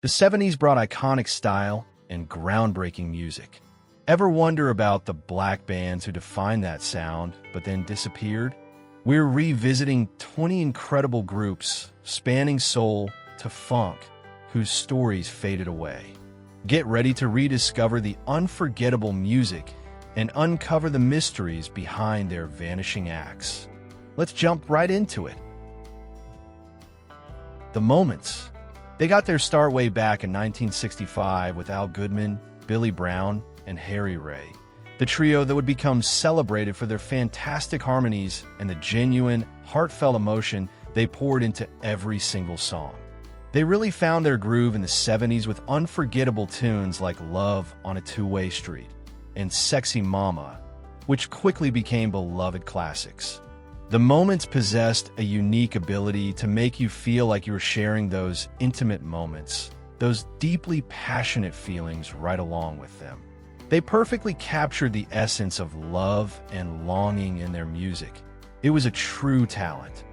The 70s brought iconic style and groundbreaking music. Ever wonder about the black bands who defined that sound but then disappeared? We're revisiting 20 incredible groups spanning soul to funk whose stories faded away. Get ready to rediscover the unforgettable music and uncover the mysteries behind their vanishing acts. Let's jump right into it. The Moments. They got their start way back in 1965 with Al Goodman, Billy Brown, and Harry Ray, the trio that would become celebrated for their fantastic harmonies and the genuine, heartfelt emotion they poured into every single song. They really found their groove in the 70s with unforgettable tunes like Love on a Two-Way Street and Sexy Mama, which quickly became beloved classics. The Moments possessed a unique ability to make you feel like you were sharing those intimate moments, those deeply passionate feelings right along with them. They perfectly captured the essence of love and longing in their music. It was a true talent.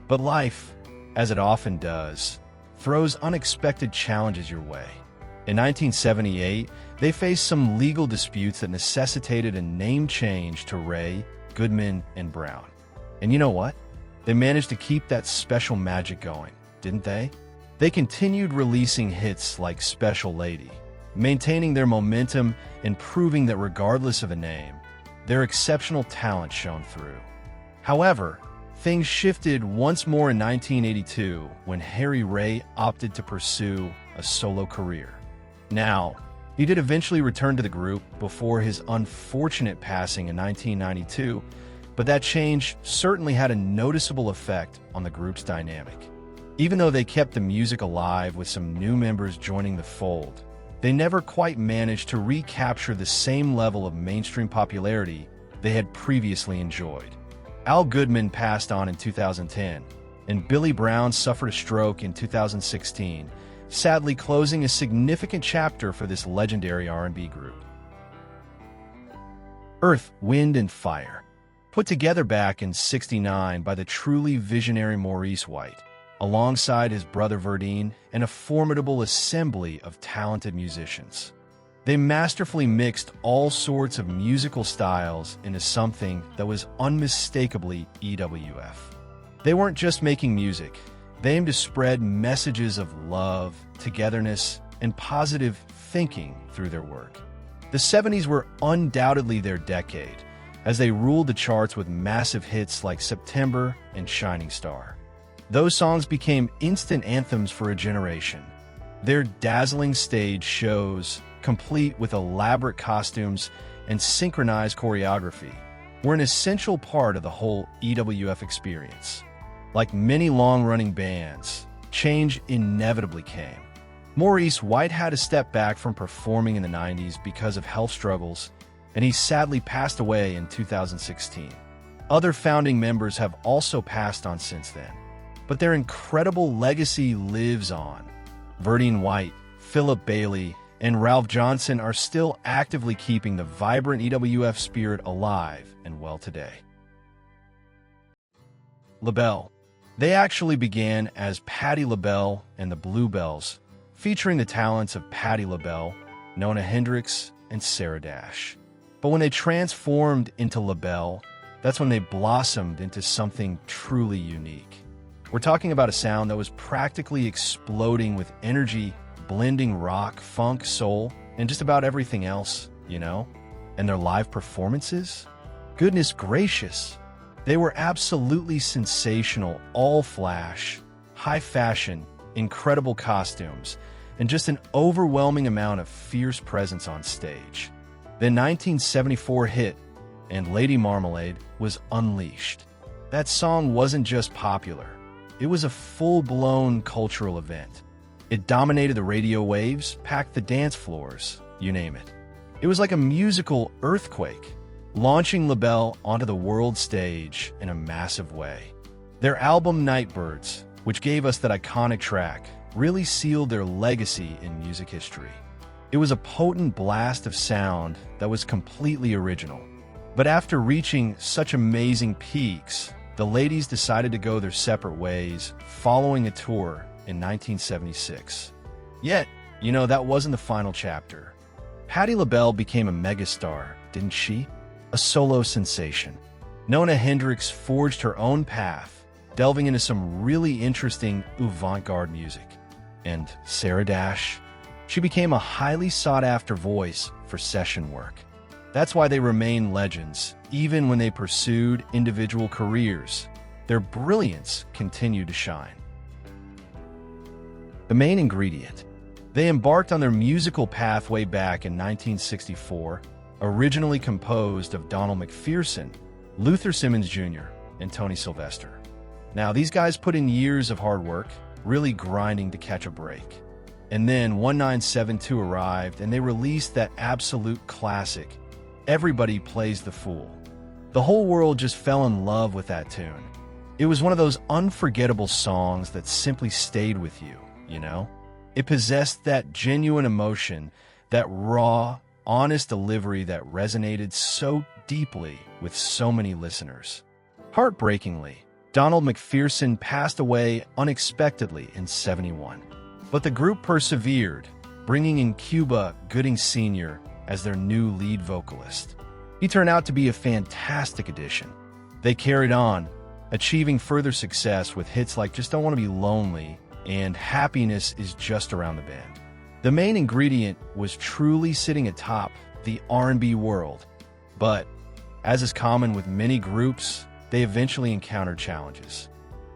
But life, as it often does, throws unexpected challenges your way. In 1978, they faced some legal disputes that necessitated a name change to Ray, Goodman, and Brown. And you know what? They managed to keep that special magic going, didn't they? They continued releasing hits like Special Lady, maintaining their momentum and proving that regardless of a name, their exceptional talent shone through. However, things shifted once more in 1982 when Harry Ray opted to pursue a solo career. Now, he did eventually return to the group before his unfortunate passing in 1992, but that change certainly had a noticeable effect on the group's dynamic. Even though they kept the music alive with some new members joining the fold, they never quite managed to recapture the same level of mainstream popularity they had previously enjoyed. Al Goodman passed on in 2010, and Billy Brown suffered a stroke in 2016, sadly closing a significant chapter for this legendary R&B group. Earth, Wind, and Fire. Put together back in '69 by the truly visionary Maurice White, alongside his brother Verdine and a formidable assembly of talented musicians. They masterfully mixed all sorts of musical styles into something that was unmistakably EWF. They weren't just making music, they aimed to spread messages of love, togetherness, and positive thinking through their work. The 70s were undoubtedly their decade, as they ruled the charts with massive hits like September and Shining Star. Those songs became instant anthems for a generation. Their dazzling stage shows, complete with elaborate costumes and synchronized choreography, were an essential part of the whole EWF experience. Like many long-running bands, change inevitably came. Maurice White had to step back from performing in the 90s because of health struggles, and he sadly passed away in 2016. Other founding members have also passed on since then, but their incredible legacy lives on. Verdine White, Philip Bailey, and Ralph Johnson are still actively keeping the vibrant EWF spirit alive and well today. Labelle. They actually began as Patti LaBelle and the Bluebells, featuring the talents of Patti LaBelle, Nona Hendrix, and Sarah Dash. But when they transformed into Labelle, that's when they blossomed into something truly unique. We're talking about a sound that was practically exploding with energy, blending rock, funk, soul, and just about everything else, you know? And their live performances? Goodness gracious! They were absolutely sensational, all flash, high fashion, incredible costumes, and just an overwhelming amount of fierce presence on stage. The 1974 hit, And Lady Marmalade, was unleashed. That song wasn't just popular. It was a full-blown cultural event. It dominated the radio waves, packed the dance floors, you name it. It was like a musical earthquake, launching Labelle onto the world stage in a massive way. Their album Nightbirds, which gave us that iconic track, really sealed their legacy in music history. It was a potent blast of sound that was completely original. But after reaching such amazing peaks, the ladies decided to go their separate ways following a tour in 1976. Yet, you know, that wasn't the final chapter. Patti LaBelle became a megastar, didn't she? A solo sensation. Nona Hendryx forged her own path, delving into some really interesting avant-garde music. And Sarah Dash, she became a highly sought-after voice for session work. That's why they remain legends, even when they pursued individual careers. Their brilliance continued to shine. The main ingredient. They embarked on their musical path way back in 1964, originally composed of Donald McPherson, Luther Simmons Jr., and Tony Sylvester. Now, these guys put in years of hard work, really grinding to catch a break. And then 1972 arrived, and they released that absolute classic, Everybody Plays the Fool. The whole world just fell in love with that tune. It was one of those unforgettable songs that simply stayed with you, you know? It possessed that genuine emotion, that raw, honest delivery that resonated so deeply with so many listeners. Heartbreakingly, Donald McPherson passed away unexpectedly in '71. But the group persevered, bringing in Cuba Gooding Sr. as their new lead vocalist. He turned out to be a fantastic addition. They carried on, achieving further success with hits like Just Don't Want to Be Lonely and Happiness Is Just Around the Bend. The main ingredient was truly sitting atop the R&B world, but as is common with many groups, they eventually encountered challenges.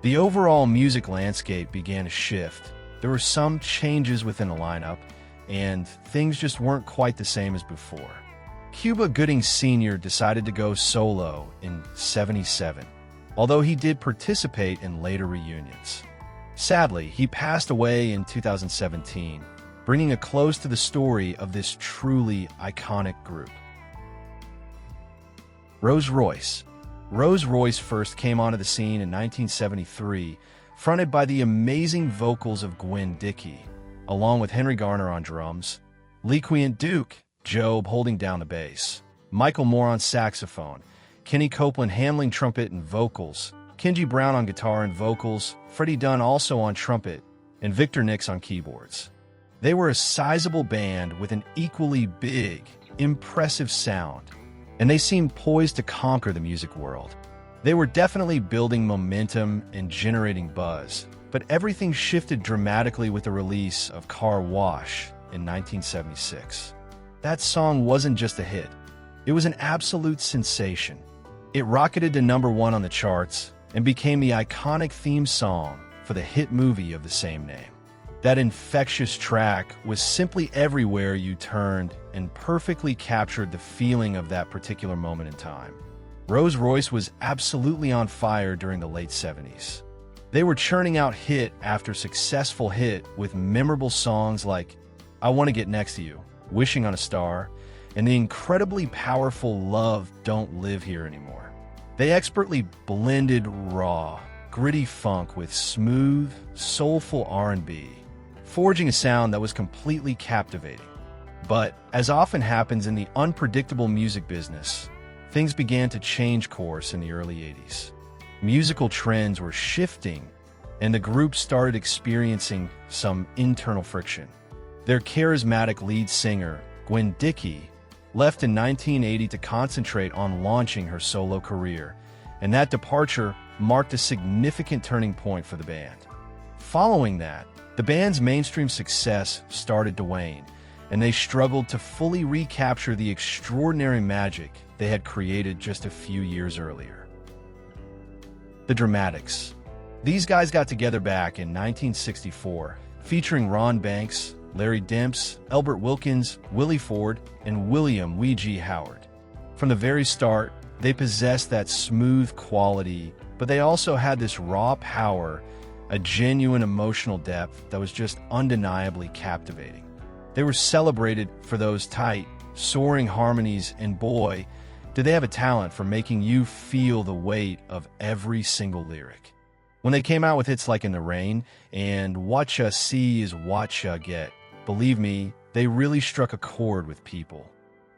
The overall music landscape began to shift. There were some changes within the lineup, and things just weren't quite the same as before. Cuba Gooding Sr. decided to go solo in '77, although he did participate in later reunions. Sadly, he passed away in 2017, bringing a close to the story of this truly iconic group. Royce. Royce first came onto the scene in 1973, fronted by the amazing vocals of Gwen Dickey, along with Henry Garner on drums, LeQuient Duke, Job holding down the bass, Michael Moore on saxophone, Kenny Copeland handling trumpet and vocals, Kenji Brown on guitar and vocals, Freddie Dunn also on trumpet, and Victor Nix on keyboards. They were a sizable band with an equally big, impressive sound, and they seemed poised to conquer the music world. They were definitely building momentum and generating buzz, but everything shifted dramatically with the release of Car Wash in 1976. That song wasn't just a hit, it was an absolute sensation. It rocketed to #1 on the charts and became the iconic theme song for the hit movie of the same name. That infectious track was simply everywhere you turned and perfectly captured the feeling of that particular moment in time. Royce was absolutely on fire during the late '70s. They were churning out hit after successful hit with memorable songs like I Want to Get Next to You, Wishing on a Star, and the incredibly powerful Love Don't Live Here Anymore. They expertly blended raw, gritty funk with smooth, soulful R&B, forging a sound that was completely captivating. But, as often happens in the unpredictable music business, things began to change course in the early '80s. Musical trends were shifting, and the group started experiencing some internal friction. Their charismatic lead singer, Gwen Dickey, left in 1980 to concentrate on launching her solo career, and that departure marked a significant turning point for the band. Following that, the band's mainstream success started to wane, and they struggled to fully recapture the extraordinary magic they had created just a few years earlier. The Dramatics. These guys got together back in 1964, featuring Ron Banks, Larry Demps, Elbert Wilkins, Willie Ford, and William Weegee Howard. From the very start, they possessed that smooth quality, but they also had this raw power, a genuine emotional depth that was just undeniably captivating. They were celebrated for those tight, soaring harmonies, and boy, did they have a talent for making you feel the weight of every single lyric. When they came out with hits like In the Rain and Whatcha See Is Whatcha Get, believe me, they really struck a chord with people.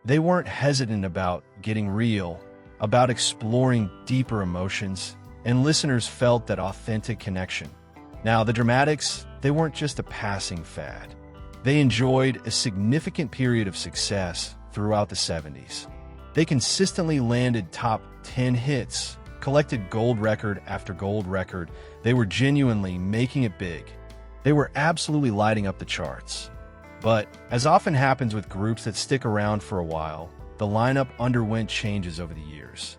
They weren't hesitant about getting real, about exploring deeper emotions, and listeners felt that authentic connection. Now, the Dramatics, they weren't just a passing fad. They enjoyed a significant period of success throughout the 70s. They consistently landed top 10 hits, collected gold record after gold record. They were genuinely making it big. They were absolutely lighting up the charts. But, as often happens with groups that stick around for a while, the lineup underwent changes over the years.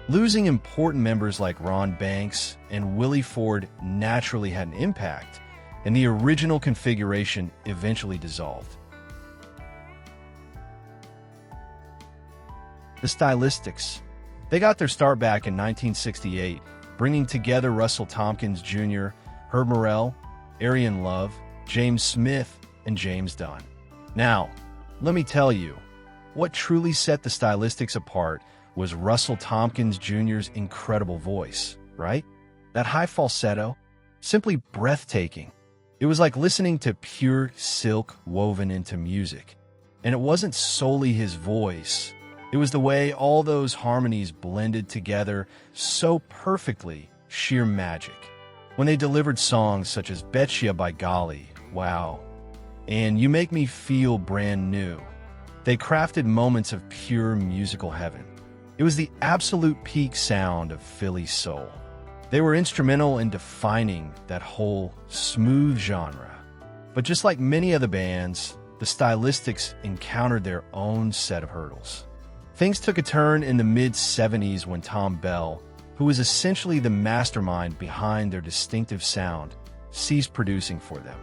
Losing important members like Ron Banks and Willie Ford naturally had an impact, and the original configuration eventually dissolved. The Stylistics. They got their start back in 1968, bringing together Russell Tompkins Jr., Herb Morrell, Arian Love, James Smith, and James Dunn. Now, let me tell you, what truly set the Stylistics apart was Russell Tompkins Jr.'s incredible voice, right? That high falsetto, simply breathtaking. It was like listening to pure silk woven into music. And it wasn't solely his voice. It was the way all those harmonies blended together so perfectly, sheer magic. When they delivered songs such as Betcha by Golly, wow, and You Make Me Feel Brand New, they crafted moments of pure musical heaven. It was the absolute peak sound of Philly soul. They were instrumental in defining that whole smooth genre. But just like many other bands, the Stylistics encountered their own set of hurdles. Things took a turn in the mid-70s when Tom Bell, who was essentially the mastermind behind their distinctive sound, ceased producing for them.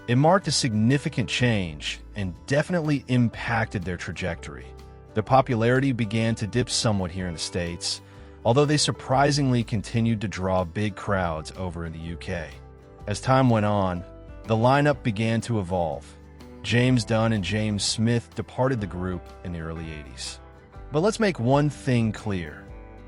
It marked a significant change and definitely impacted their trajectory. Their popularity began to dip somewhat here in the States, although they surprisingly continued to draw big crowds over in the UK. As time went on, the lineup began to evolve. James Dunn and James Smith departed the group in the early 80s. But let's make one thing clear.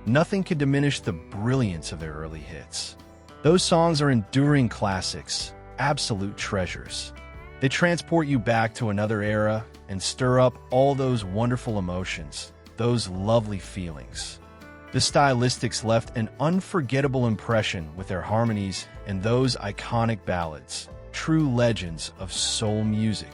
Nothing can diminish the brilliance of their early hits. Those songs are enduring classics, absolute treasures. They transport you back to another era and stir up all those wonderful emotions, those lovely feelings. The Stylistics left an unforgettable impression with their harmonies and those iconic ballads, true legends of soul music.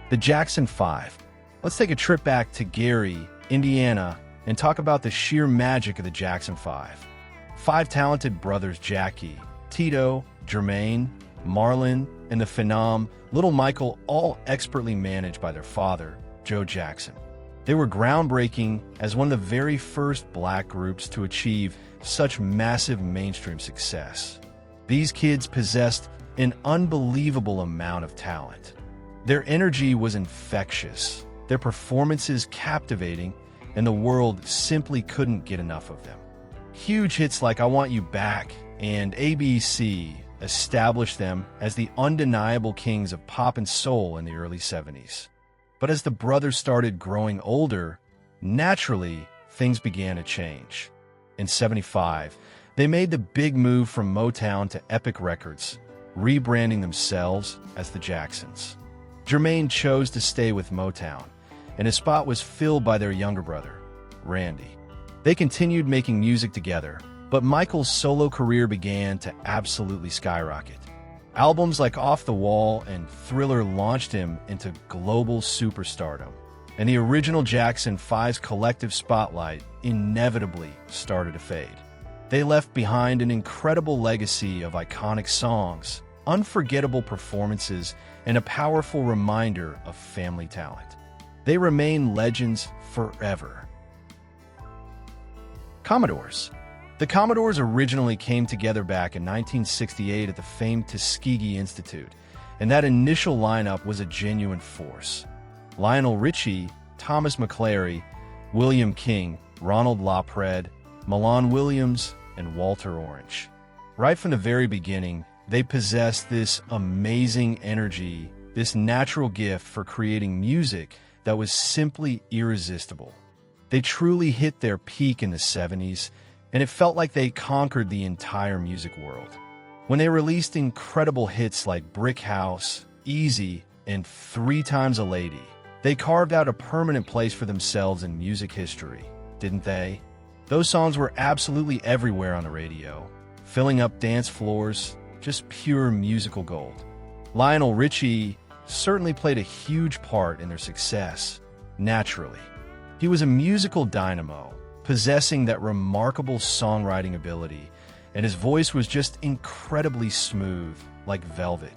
The Jackson 5. Let's take a trip back to Gary, Indiana, and talk about the sheer magic of the Jackson 5. Five talented brothers Jackie, Tito, Jermaine, Marlon, and the phenom Little Michael, all expertly managed by their father, Joe Jackson. They were groundbreaking as one of the very first black groups to achieve such massive mainstream success. These kids possessed an unbelievable amount of talent. Their energy was infectious, their performances captivating, and the world simply couldn't get enough of them. Huge hits like I Want You Back and ABC established them as the undeniable kings of pop and soul in the early 70s. But as the brothers started growing older, naturally, things began to change. In '75, they made the big move from Motown to Epic Records, rebranding themselves as the Jacksons. Jermaine chose to stay with Motown, and his spot was filled by their younger brother, Randy. They continued making music together, but Michael's solo career began to absolutely skyrocket. Albums like Off the Wall and Thriller launched him into global superstardom, and the original Jackson 5's collective spotlight inevitably started to fade. They left behind an incredible legacy of iconic songs, unforgettable performances, and a powerful reminder of family talent. They remain legends forever. Commodores. The Commodores originally came together back in 1968 at the famed Tuskegee Institute, and that initial lineup was a genuine force. Lionel Richie, Thomas McClary, William King, Ronald LaPred, Milan Williams, and Walter Orange. Right from the very beginning, they possessed this amazing energy, this natural gift for creating music that was simply irresistible. They truly hit their peak in the 70s, and it felt like they conquered the entire music world. When they released incredible hits like Brick House, Easy, and 3 Times a Lady, they carved out a permanent place for themselves in music history, didn't they? Those songs were absolutely everywhere on the radio, filling up dance floors, just pure musical gold. Lionel Richie certainly played a huge part in their success, naturally. He was a musical dynamo, possessing that remarkable songwriting ability, and his voice was just incredibly smooth, like velvet.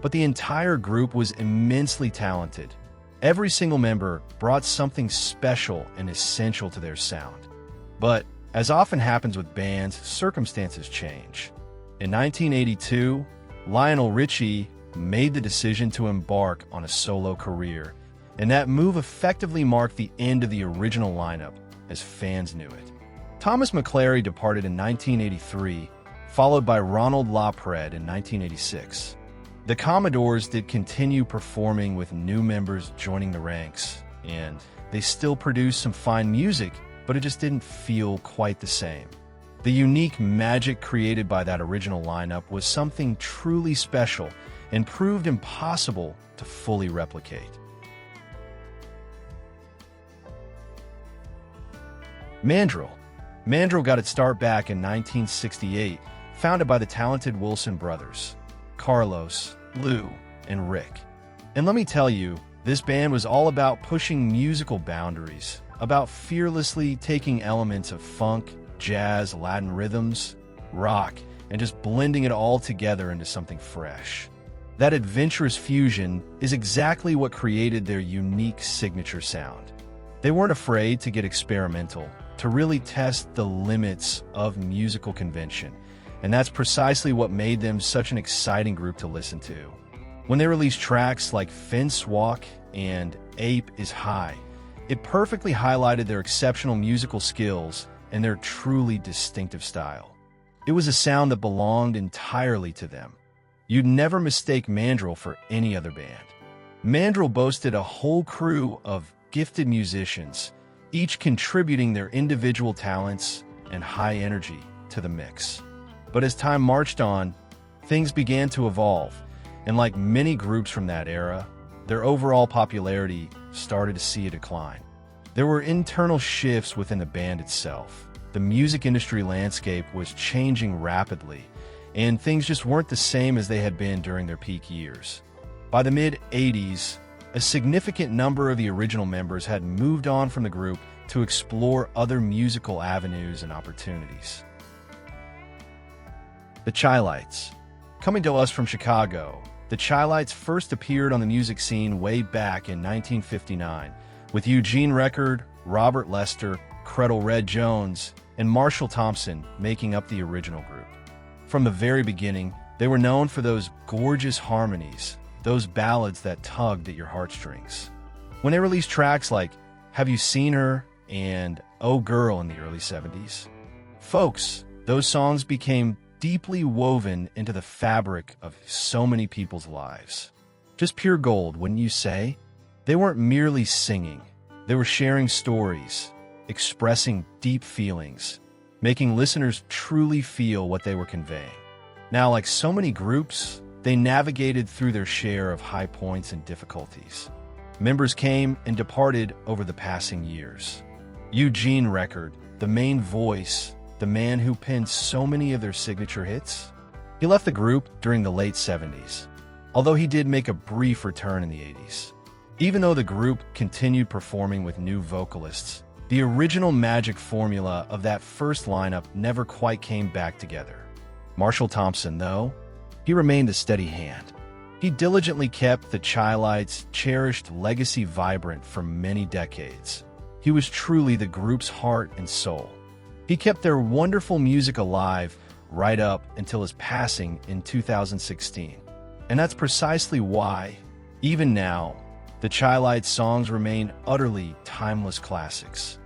But the entire group was immensely talented. Every single member brought something special and essential to their sound. But, as often happens with bands, circumstances change. In 1982, Lionel Richie made the decision to embark on a solo career, and that move effectively marked the end of the original lineup as fans knew it. Thomas McClary departed in 1983, followed by Ronald LaPred in 1986. The Commodores did continue performing with new members joining the ranks, and they still produced some fine music, but it just didn't feel quite the same. The unique magic created by that original lineup was something truly special and proved impossible to fully replicate. Mandrill. Mandrill got its start back in 1968, founded by the talented Wilson brothers, Carlos, Lou, and Rick. And let me tell you, this band was all about pushing musical boundaries, about fearlessly taking elements of funk, jazz, Latin rhythms, rock, and just blending it all together into something fresh. That adventurous fusion is exactly what created their unique signature sound. They weren't afraid to get experimental, to really test the limits of musical convention, and that's precisely what made them such an exciting group to listen to. When they released tracks like Fence Walk and Ape is High, it perfectly highlighted their exceptional musical skills and their truly distinctive style. It was a sound that belonged entirely to them. You'd never mistake Mandrill for any other band. Mandrill boasted a whole crew of gifted musicians, each contributing their individual talents and high energy to the mix. But as time marched on, things began to evolve, and like many groups from that era, their overall popularity started to see a decline. There were internal shifts within the band itself. The music industry landscape was changing rapidly, and things just weren't the same as they had been during their peak years. By the mid-'80s, a significant number of the original members had moved on from the group to explore other musical avenues and opportunities. The Chi-Lites. Coming to us from Chicago, the Chi-Lites first appeared on the music scene way back in 1959, with Eugene Record, Robert Lester, Creddle Red Jones, and Marshall Thompson making up the original group. From the very beginning, they were known for those gorgeous harmonies, those ballads that tugged at your heartstrings. When they released tracks like Have You Seen Her and Oh Girl in the early 70s, folks, those songs became deeply woven into the fabric of so many people's lives. Just pure gold, wouldn't you say? They weren't merely singing. They were sharing stories, expressing deep feelings, making listeners truly feel what they were conveying. Now, like so many groups, they navigated through their share of high points and difficulties. Members came and departed over the passing years. Eugene Record, the main voice, the man who penned so many of their signature hits, he left the group during the late 70s, although he did make a brief return in the 80s. Even though the group continued performing with new vocalists, the original magic formula of that first lineup never quite came back together. Marshall Thompson, though, he remained a steady hand. He diligently kept the Chi-Lites' cherished legacy vibrant for many decades. He was truly the group's heart and soul. He kept their wonderful music alive right up until his passing in 2016. And that's precisely why, even now, the Chi-Lites' songs remain utterly timeless classics.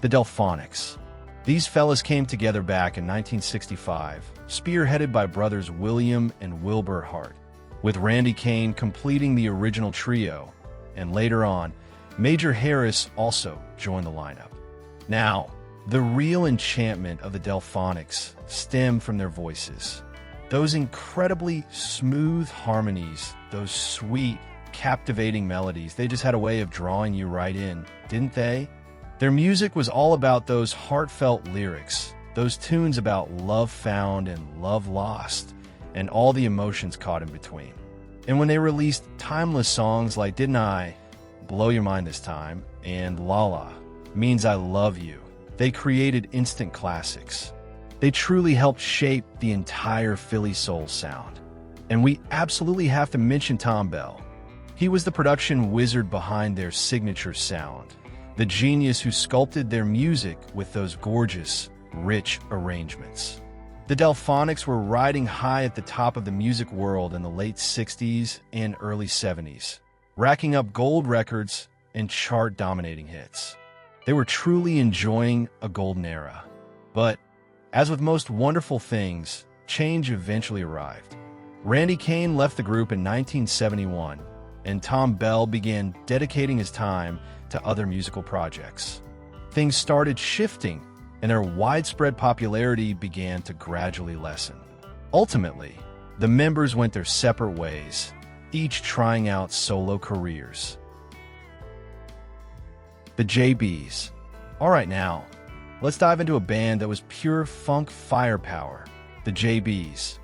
The Delfonics. These fellas came together back in 1965, spearheaded by brothers William and Wilbur Hart, with Randy Kane completing the original trio, and later on, Major Harris also joined the lineup. Now, the real enchantment of the Delfonics stemmed from their voices. Those incredibly smooth harmonies, those sweet, captivating melodies, they just had a way of drawing you right in, didn't they? Their music was all about those heartfelt lyrics, those tunes about love found and love lost, and all the emotions caught in between. And when they released timeless songs like Didn't I Blow Your Mind This Time and La La Means I Love You, they created instant classics. They truly helped shape the entire Philly soul sound. And we absolutely have to mention Tom Bell. He was the production wizard behind their signature sound, the genius who sculpted their music with those gorgeous, rich arrangements. The Delfonics were riding high at the top of the music world in the late 60s and early 70s, racking up gold records and chart-dominating hits. They were truly enjoying a golden era. But, as with most wonderful things, change eventually arrived. Randy Kane left the group in 1971, and Tom Bell began dedicating his time to other musical projects. Things started shifting, and their widespread popularity began to gradually lessen. Ultimately, the members went their separate ways, each trying out solo careers. The JBs. All right, now, let's dive into a band that was pure funk firepower. The JBs.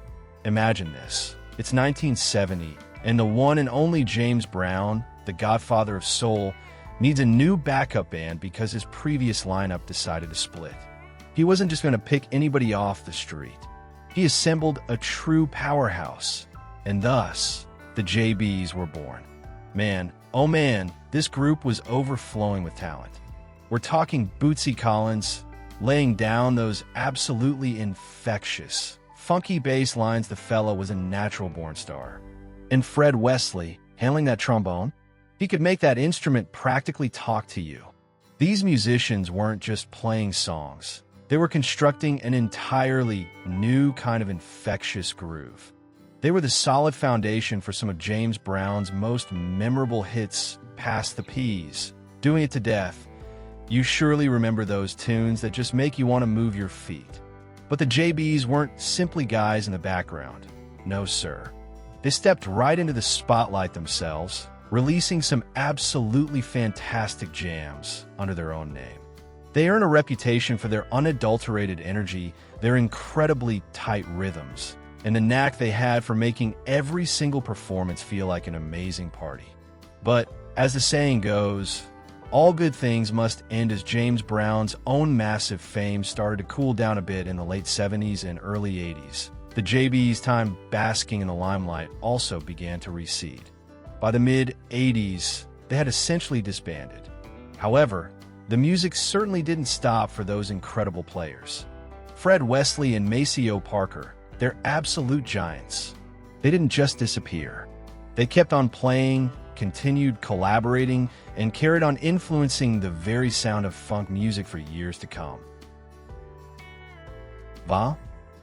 Imagine this. It's 1970, and the one and only James Brown, the godfather of soul, needs a new backup band because his previous lineup decided to split. He wasn't just going to pick anybody off the street. He assembled a true powerhouse, and thus, the JBs were born. Man, oh man, this group was overflowing with talent. We're talking Bootsy Collins, laying down those absolutely infectious, funky bass lines. The fella was a natural-born star. And Fred Wesley, handling that trombone, he could make that instrument practically talk to you. These musicians weren't just playing songs. They were constructing an entirely new kind of infectious groove. They were the solid foundation for some of James Brown's most memorable hits, Pass the Peas, Doing It to Death. You surely remember those tunes that just make you want to move your feet. But the JBs weren't simply guys in the background. No, sir. They stepped right into the spotlight themselves, releasing some absolutely fantastic jams under their own name. They earn a reputation for their unadulterated energy, their incredibly tight rhythms, and the knack they had for making every single performance feel like an amazing party. But, as the saying goes, all good things must end, as James Brown's own massive fame started to cool down a bit in the late 70s and early 80s. The JB's time basking in the limelight also began to recede. By the mid-80s, they had essentially disbanded. However, the music certainly didn't stop for those incredible players. Fred Wesley and Maceo Parker, they're absolute giants. They didn't just disappear. They kept on playing, continued collaborating, and carried on influencing the very sound of funk music for years to come.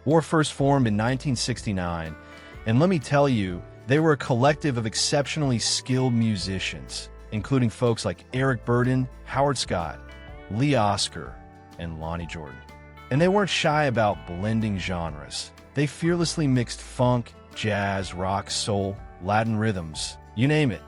War first formed in 1969, and let me tell you, they were a collective of exceptionally skilled musicians, including folks like Eric Burdon, Howard Scott, Lee Oscar, and Lonnie Jordan. And they weren't shy about blending genres. They fearlessly mixed funk, jazz, rock, soul, Latin rhythms, you name it.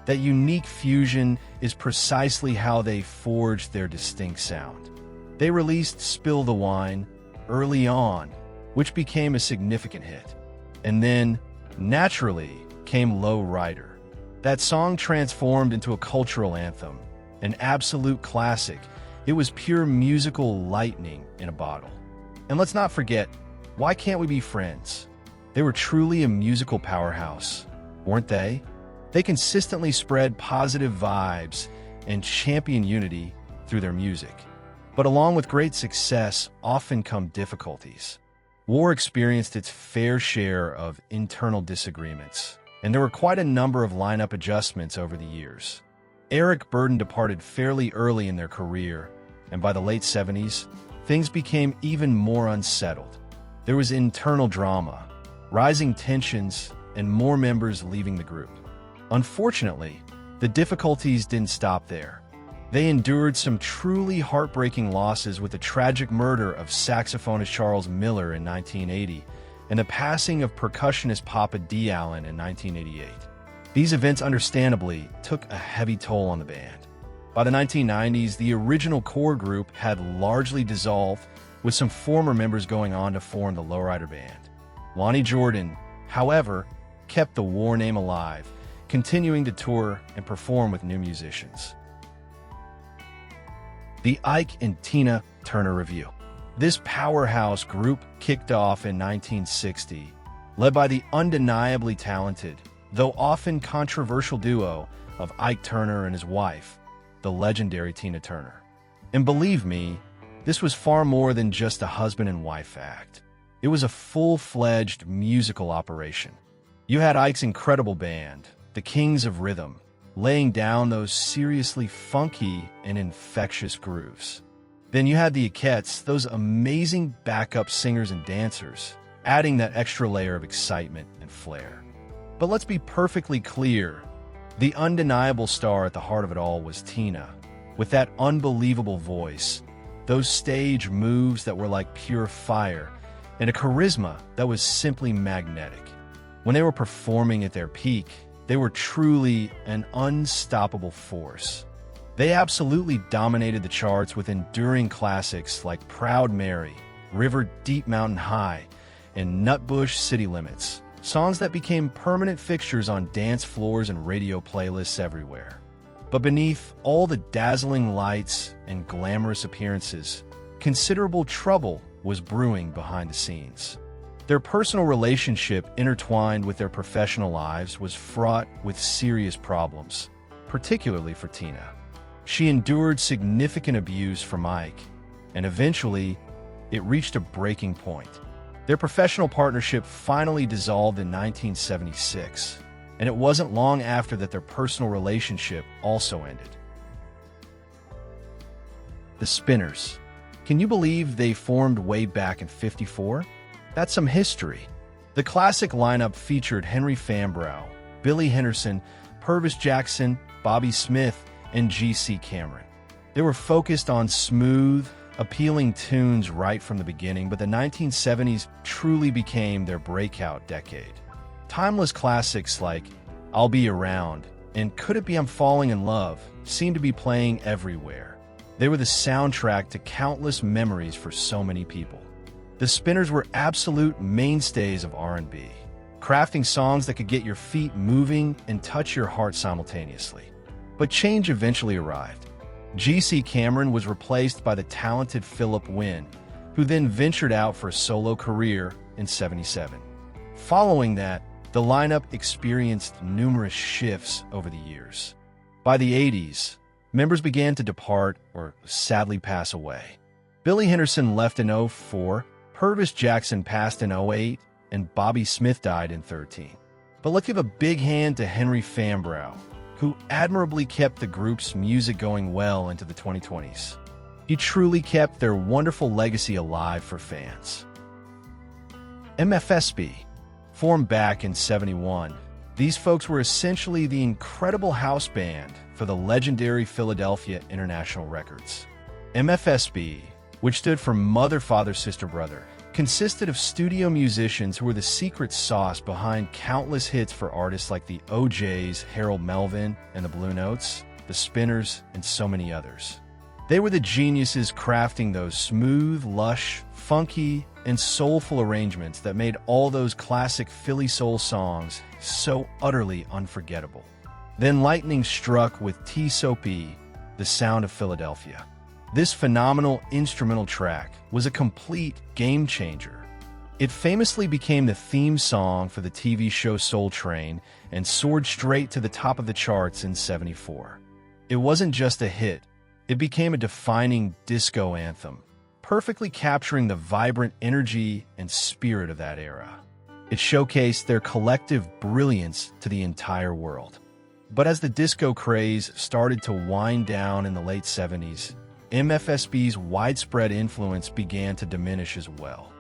That unique fusion is precisely how they forged their distinct sound. They released Spill the Wine early on, which became a significant hit. And then, naturally, came Low Rider. That song transformed into a cultural anthem, an absolute classic. It was pure musical lightning in a bottle. And let's not forget, Why Can't We Be Friends? They were truly a musical powerhouse, weren't they? They consistently spread positive vibes and championed unity through their music. But along with great success often come difficulties. War experienced its fair share of internal disagreements, and there were quite a number of lineup adjustments over the years. Eric Burdon departed fairly early in their career, and by the late 70s, things became even more unsettled. There was internal drama, rising tensions, and more members leaving the group. Unfortunately, the difficulties didn't stop there. They endured some truly heartbreaking losses with the tragic murder of saxophonist Charles Miller in 1980 and the passing of percussionist Papa D. Allen in 1988. These events understandably took a heavy toll on the band. By the 1990s, the original core group had largely dissolved, with some former members going on to form the Lowrider Band. Lonnie Jordan, however, kept the war name alive, continuing to tour and perform with new musicians. The Ike and Tina Turner Revue. This powerhouse group kicked off in 1960, led by the undeniably talented, though often controversial duo of Ike Turner and his wife, the legendary Tina Turner. And believe me, this was far more than just a husband and wife act. It was a full-fledged musical operation. You had Ike's incredible band, the Kings of Rhythm, laying down those seriously funky and infectious grooves. Then you had the Ikettes, those amazing backup singers and dancers, adding that extra layer of excitement and flair. But let's be perfectly clear, the undeniable star at the heart of it all was Tina, with that unbelievable voice, those stage moves that were like pure fire, and a charisma that was simply magnetic. When they were performing at their peak, they were truly an unstoppable force. They absolutely dominated the charts with enduring classics like Proud Mary, River Deep Mountain High, and Nutbush City Limits, songs that became permanent fixtures on dance floors and radio playlists everywhere. But beneath all the dazzling lights and glamorous appearances, considerable trouble was brewing behind the scenes. Their personal relationship intertwined with their professional lives was fraught with serious problems, particularly for Tina. She endured significant abuse from Ike, and eventually, it reached a breaking point. Their professional partnership finally dissolved in 1976, and it wasn't long after that their personal relationship also ended. The Spinners. Can you believe they formed way back in '54? That's some history. The classic lineup featured Henry Fambrough, Billy Henderson, Purvis Jackson, Bobby Smith, and G.C. Cameron. They were focused on smooth, appealing tunes right from the beginning, but the 1970s truly became their breakout decade. Timeless classics like I'll Be Around and Could It Be I'm Falling in Love seemed to be playing everywhere. They were the soundtrack to countless memories for so many people. The Spinners were absolute mainstays of R&B, crafting songs that could get your feet moving and touch your heart simultaneously. But change eventually arrived. G.C. Cameron was replaced by the talented Philip Wynne, who then ventured out for a solo career in '77. Following that, the lineup experienced numerous shifts over the years. By the '80s, members began to depart or sadly pass away. Billy Henderson left in '04, Purvis Jackson passed in '08, and Bobby Smith died in '13. But let's give a big hand to Henry Fambrough, who admirably kept the group's music going well into the 2020s. He truly kept their wonderful legacy alive for fans. MFSB. Formed back in '71, these folks were essentially the incredible house band for the legendary Philadelphia International Records. MFSB, which stood for Mother, Father, Sister, Brother, consisted of studio musicians who were the secret sauce behind countless hits for artists like the O'Jays, Harold Melvin and the Blue Notes, the Spinners, and so many others. They were the geniuses crafting those smooth, lush, funky, and soulful arrangements that made all those classic Philly soul songs so utterly unforgettable. Then lightning struck with T-SOP, The Sound of Philadelphia. This phenomenal instrumental track was a complete game changer. It famously became the theme song for the TV show Soul Train and soared straight to the top of the charts in '74. It wasn't just a hit, it became a defining disco anthem, perfectly capturing the vibrant energy and spirit of that era. It showcased their collective brilliance to the entire world. But as the disco craze started to wind down in the late '70s, MFSB's widespread influence began to diminish as well.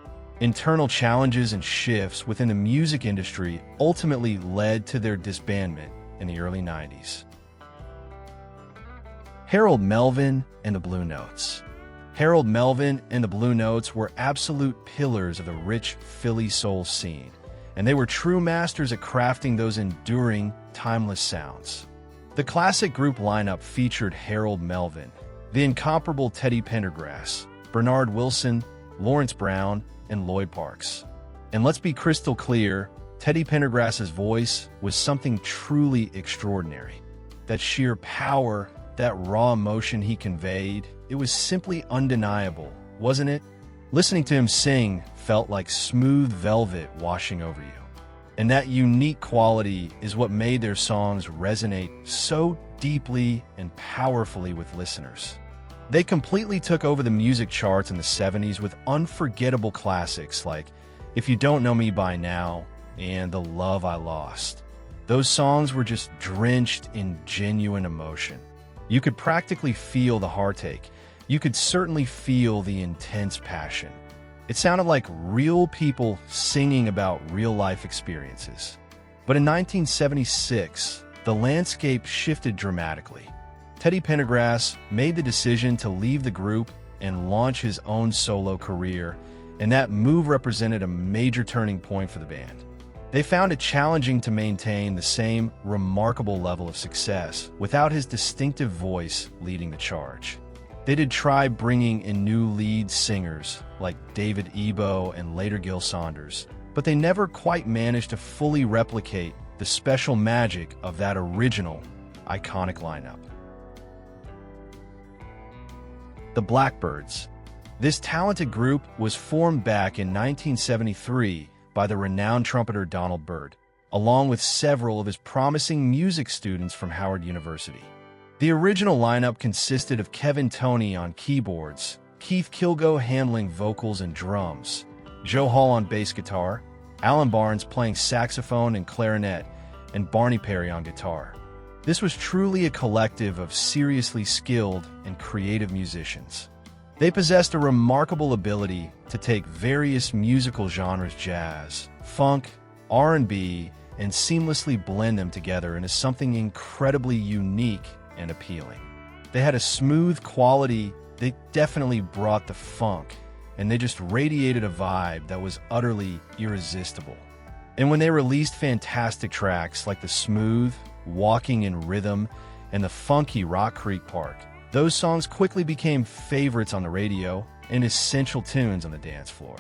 Internal challenges and shifts within the music industry ultimately led to their disbandment in the early '90s. Harold Melvin and the Blue Notes. Harold Melvin and the Blue Notes were absolute pillars of the rich Philly soul scene, and they were true masters at crafting those enduring, timeless sounds. The classic group lineup featured Harold Melvin, the incomparable Teddy Pendergrass, Bernard Wilson, Lawrence Brown, and Lloyd Parks. And let's be crystal clear, Teddy Pendergrass's voice was something truly extraordinary. That sheer power, that raw emotion he conveyed, it was simply undeniable, wasn't it? Listening to him sing felt like smooth velvet washing over you. And that unique quality is what made their songs resonate so deeply and powerfully with listeners. They completely took over the music charts in the 70s with unforgettable classics like If You Don't Know Me By Now and The Love I Lost. Those songs were just drenched in genuine emotion. You could practically feel the heartache. You could certainly feel the intense passion. It sounded like real people singing about real-life experiences. But in 1976, the landscape shifted dramatically. Teddy Pendergrass made the decision to leave the group and launch his own solo career, and that move represented a major turning point for the band. They found it challenging to maintain the same remarkable level of success without his distinctive voice leading the charge. They did try bringing in new lead singers like David Ebo and later Gil Saunders, but they never quite managed to fully replicate the special magic of that original, iconic lineup. The Blackbyrds. This talented group was formed back in 1973 by the renowned trumpeter Donald Byrd, along with several of his promising music students from Howard University. The original lineup consisted of Kevin Toney on keyboards, Keith Kilgo handling vocals and drums, Joe Hall on bass guitar, Alan Barnes playing saxophone and clarinet, and Barney Perry on guitar. This was truly a collective of seriously skilled and creative musicians. They possessed a remarkable ability to take various musical genres, jazz, funk, R&B, and seamlessly blend them together into something incredibly unique and appealing. They had a smooth quality that definitely brought the funk, and they just radiated a vibe that was utterly irresistible. And when they released fantastic tracks like the smooth, Walking in Rhythm, and the funky Rock Creek Park, those songs quickly became favorites on the radio and essential tunes on the dance floor.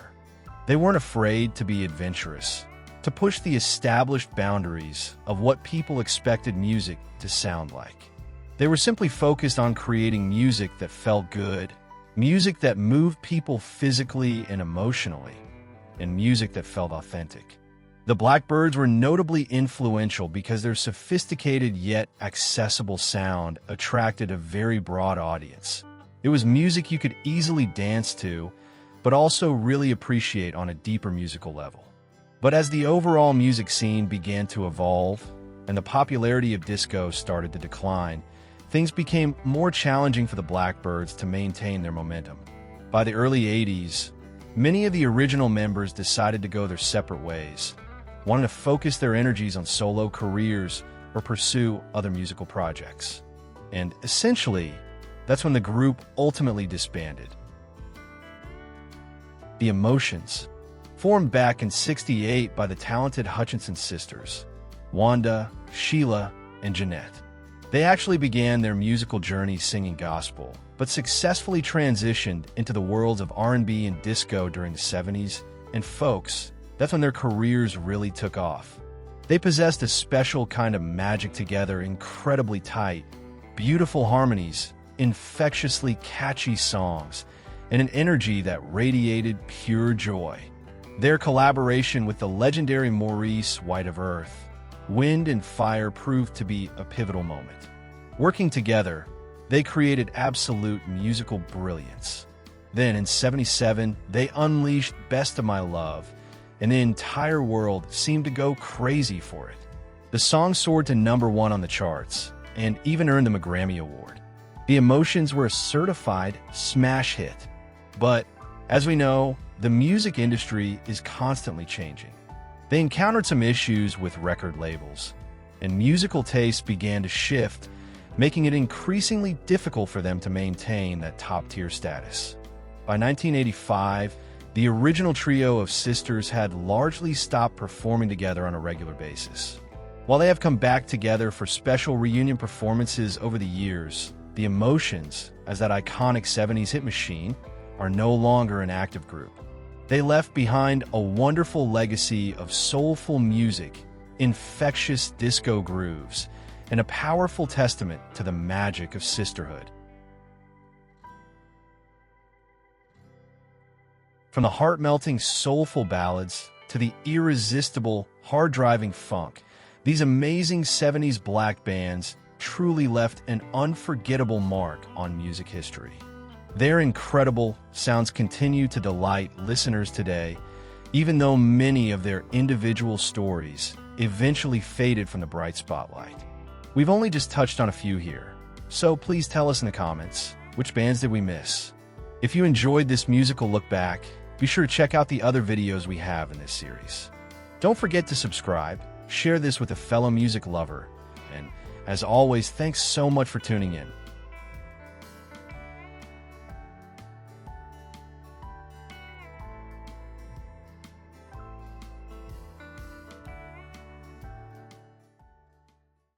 They weren't afraid to be adventurous, to push the established boundaries of what people expected music to sound like. They were simply focused on creating music that felt good, music that moved people physically and emotionally, and music that felt authentic. The Blackbyrds were notably influential because their sophisticated yet accessible sound attracted a very broad audience. It was music you could easily dance to, but also really appreciate on a deeper musical level. But as the overall music scene began to evolve and the popularity of disco started to decline, things became more challenging for the Blackbyrds to maintain their momentum. By the early 80s, many of the original members decided to go their separate ways, wanting to focus their energies on solo careers or pursue other musical projects. And essentially, that's when the group ultimately disbanded. The Emotions. Formed back in '68 by the talented Hutchinson sisters, Wanda, Sheila, and Jeanette. They actually began their musical journey singing gospel, but successfully transitioned into the worlds of R&B and disco during the 70s, and folks, that's when their careers really took off. They possessed a special kind of magic together, incredibly tight, beautiful harmonies, infectiously catchy songs, and an energy that radiated pure joy. Their collaboration with the legendary Maurice White of Earth, Wind and Fire proved to be a pivotal moment. Working together, they created absolute musical brilliance. Then in '77, they unleashed Best of My Love, and the entire world seemed to go crazy for it. The song soared to #1 on the charts, and even earned them a Grammy Award. The Emotions were a certified smash hit. But, as we know, the music industry is constantly changing. They encountered some issues with record labels, and musical tastes began to shift, making it increasingly difficult for them to maintain that top-tier status. By 1985, the original trio of sisters had largely stopped performing together on a regular basis. While they have come back together for special reunion performances over the years, the Emotions, as that iconic '70s hit machine, are no longer an active group. They left behind a wonderful legacy of soulful music, infectious disco grooves, and a powerful testament to the magic of sisterhood. From the heart-melting soulful ballads to the irresistible, hard-driving funk, these amazing 70s black bands truly left an unforgettable mark on music history. Their incredible sounds continue to delight listeners today, even though many of their individual stories eventually faded from the bright spotlight. We've only just touched on a few here, so please tell us in the comments, which bands did we miss? If you enjoyed this musical look back, be sure to check out the other videos we have in this series. Don't forget to subscribe, share this with a fellow music lover, and as always, thanks so much for tuning in.